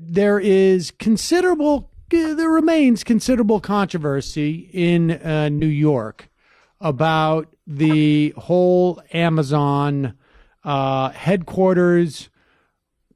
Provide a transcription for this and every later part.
there remains considerable controversy in New York about the whole Amazon headquarters,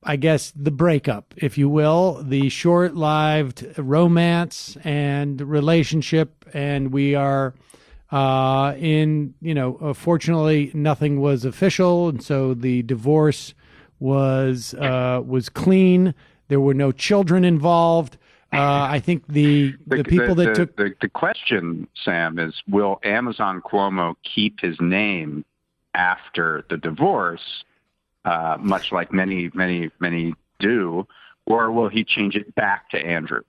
I guess, the breakup, if you will, the short-lived romance and relationship. And we are fortunately nothing was official. And so the divorce was clean. There were no children involved. I think the question, Sam, is will Amazon Cuomo keep his name after the divorce, much like many do, or will he change it back to Andrew?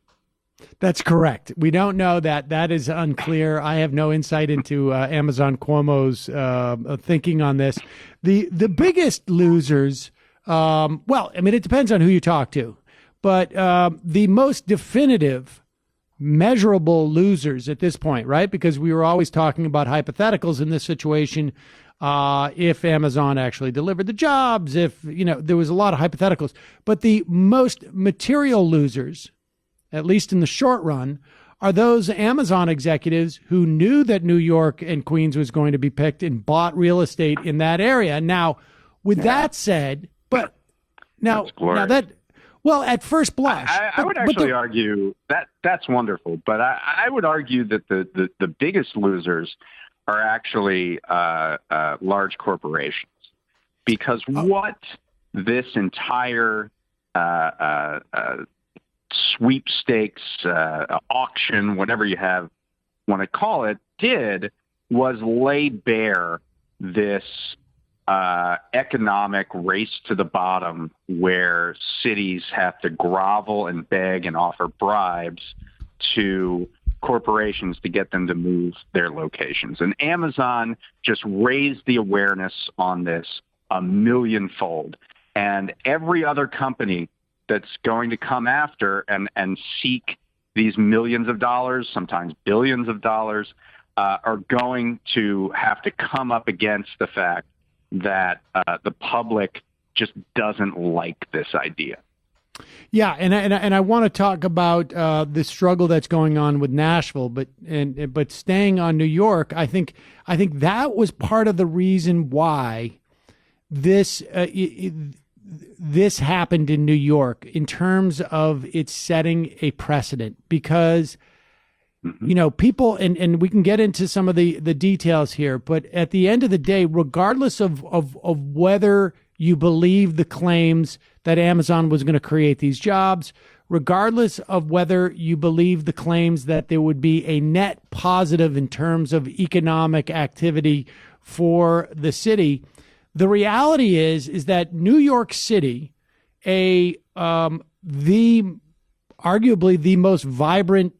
That's correct. We don't know that. That is unclear. I have no insight into Amazon Cuomo's thinking on this. The biggest losers, it depends on who you talk to. But the most definitive, measurable losers at this point, right? Because we were always talking about hypotheticals in this situation. If Amazon actually delivered the jobs, there was a lot of hypotheticals. But the most material losers, at least in the short run, are those Amazon executives who knew that New York and Queens was going to be picked and bought real estate in that area. Now, with that said, at first blush, I would actually argue that that's wonderful, but I would argue that the biggest losers are actually large corporations, because what this entire sweepstakes auction, whatever you want to call it, did was lay bare this economic race to the bottom, where cities have to grovel and beg and offer bribes to corporations to get them to move their locations. And Amazon just raised the awareness on this a millionfold. And every other company that's going to come after and seek these millions of dollars, sometimes billions of dollars, are going to have to come up against the fact that the public just doesn't like this idea. Yeah, and I want to talk about the struggle that's going on with Nashville, but staying on New York, I think that was part of the reason why this happened in New York in terms of it setting a precedent, because people, and we can get into some of the details here, but at the end of the day, regardless of whether you believe the claims that Amazon was going to create these jobs, regardless of whether you believe the claims that there would be a net positive in terms of economic activity for the city, the reality is that New York City, arguably the most vibrant,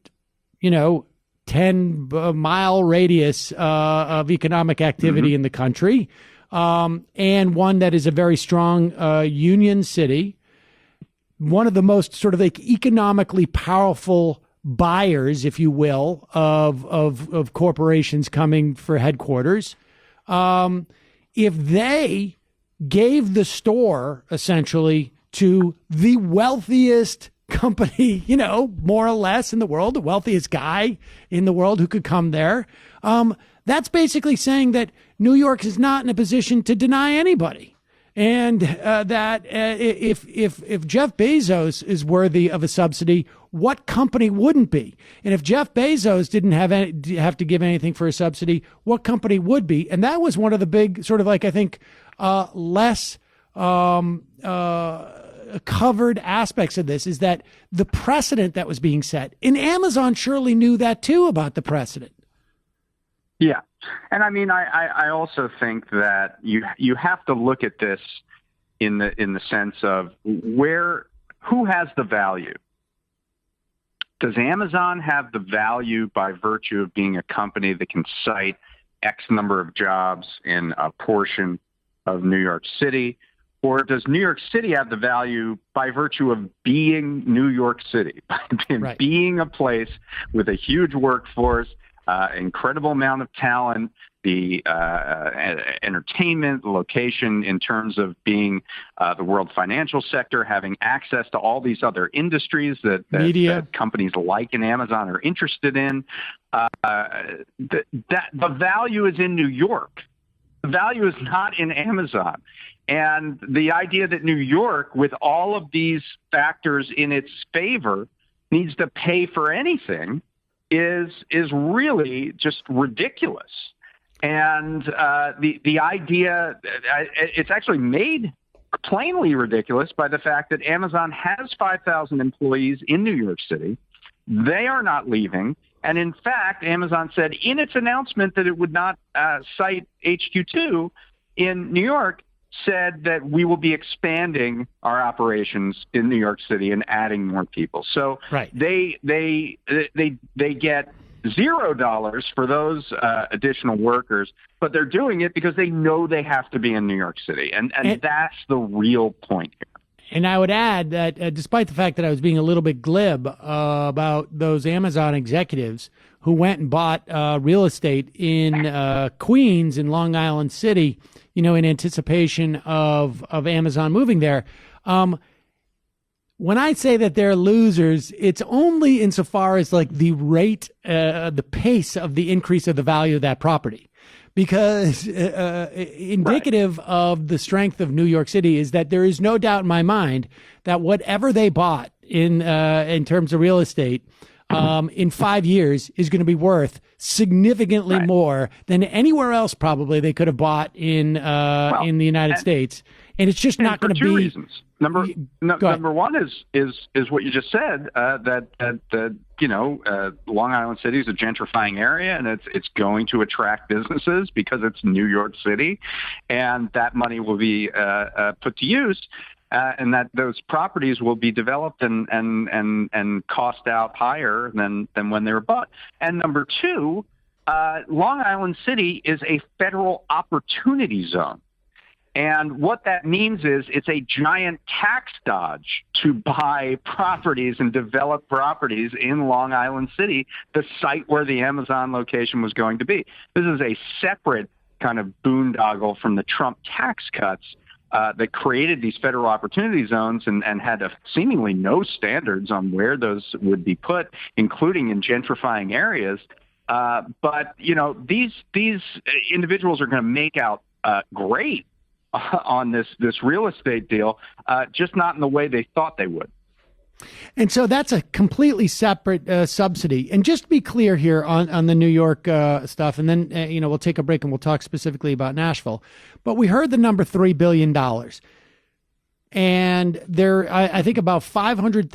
10-mile radius of economic activity in the country, and one that is a very strong union city, one of the most sort of like economically powerful buyers, if you will, of corporations coming for headquarters. If they gave the store essentially to the wealthiest company, more or less in the world, the wealthiest guy in the world who could come there, that's basically saying that New York is not in a position to deny anybody. And that if Jeff Bezos is worthy of a subsidy, what company wouldn't be? And if Jeff Bezos didn't have to give anything for a subsidy, what company would be? And that was one of the big sort of like, I think, less covered aspects of this, is that the precedent that was being set. And Amazon surely knew that too, about the precedent. Yeah. And I mean, I also think that you have to look at this in the sense of who has the value. Does Amazon have the value by virtue of being a company that can cite X number of jobs in a portion of New York City? Or does New York City have the value by virtue of being New York City, right, being a place with a huge workforce, incredible amount of talent, the entertainment, the location in terms of being the world financial sector, having access to all these other industries that companies like an Amazon are interested in. The value is in New York. The value is not in Amazon. And the idea that New York, with all of these factors in its favor, needs to pay for anything is really just ridiculous. And the idea, it's actually made plainly ridiculous by the fact that Amazon has 5,000 employees in New York City. They are not leaving. And in fact, Amazon said in its announcement that it would not cite HQ2 in New York, said that we will be expanding our operations in New York City and adding more people. So they get $0 for those additional workers, but they're doing it because they know they have to be in New York City. And that's the real point here. And I would add that despite the fact that I was being a little bit glib about those Amazon executives who went and bought real estate in Queens and Long Island City, in anticipation of Amazon moving there, when I say that they're losers, it's only insofar as like the rate, the pace of the increase of the value of that property. Because indicative of the strength of New York City is that there is no doubt in my mind that whatever they bought in terms of real estate in 5 years is going to be worth significantly more than anywhere else probably they could have bought in the United States. And it's just not going to be. Two reasons. Number one is what you just said, that Long Island City is a gentrifying area, and it's going to attract businesses because it's New York City, and that money will be put to use, and that those properties will be developed and cost out higher than when they were bought. And number two, Long Island City is a federal opportunity zone. And what that means is it's a giant tax dodge to buy properties and develop properties in Long Island City, the site where the Amazon location was going to be. This is a separate kind of boondoggle from the Trump tax cuts that created these federal opportunity zones and had seemingly no standards on where those would be put, including in gentrifying areas. But these individuals are going to make out great on this real estate deal, just not in the way they thought they would. And so that's a completely separate subsidy. And just to be clear here on the New York stuff, and then we'll take a break and we'll talk specifically about Nashville. But we heard the number $3 billion. And I think about 500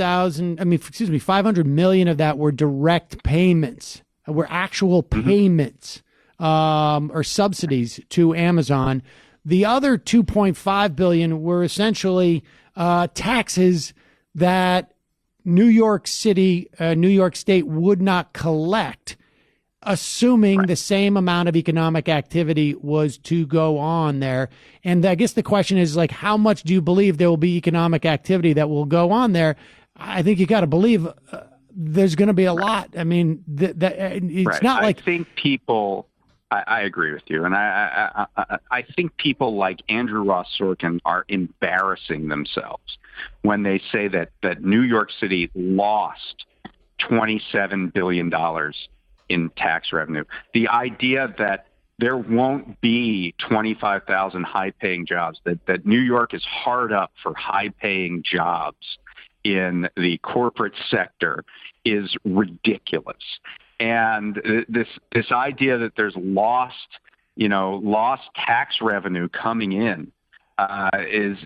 million of that were direct payments, were actual payments or subsidies to Amazon. The other 2.5 billion were essentially taxes that New York City, New York State would not collect, assuming the same amount of economic activity was to go on there. And I guess the question is, like, how much do you believe there will be economic activity that will go on there? I think you got to believe there's going to be a lot. I mean, it's not like I think people. I agree with you, and I think people like Andrew Ross Sorkin are embarrassing themselves when they say that New York City lost $27 billion in tax revenue. The idea that there won't be 25,000 high-paying jobs, that New York is hard up for high-paying jobs in the corporate sector is ridiculous. And this idea that there's lost tax revenue coming in is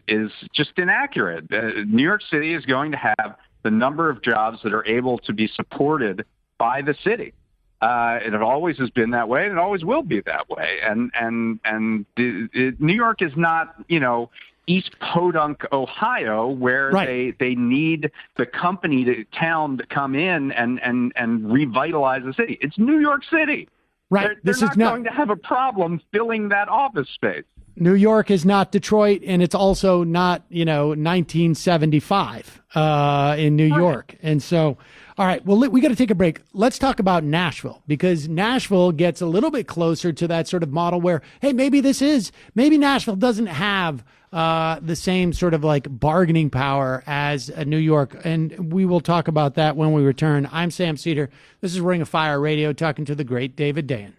just inaccurate. New York City is going to have the number of jobs that are able to be supported by the city. And it always has been that way, and it always will be that way. And New York is not, East Podunk, Ohio, where they need the town to come in and revitalize the city. It's New York City. Right. They're not going to have a problem filling that office space. New York is not Detroit, and it's also not, 1975 in New York. And so, all right, well, we got to take a break. Let's talk about Nashville, because Nashville gets a little bit closer to that sort of model where, hey, maybe Nashville doesn't have the same sort of like bargaining power as New York. And we will talk about that when we return. I'm Sam Seder. This is Ring of Fire Radio, talking to the great David Dayen.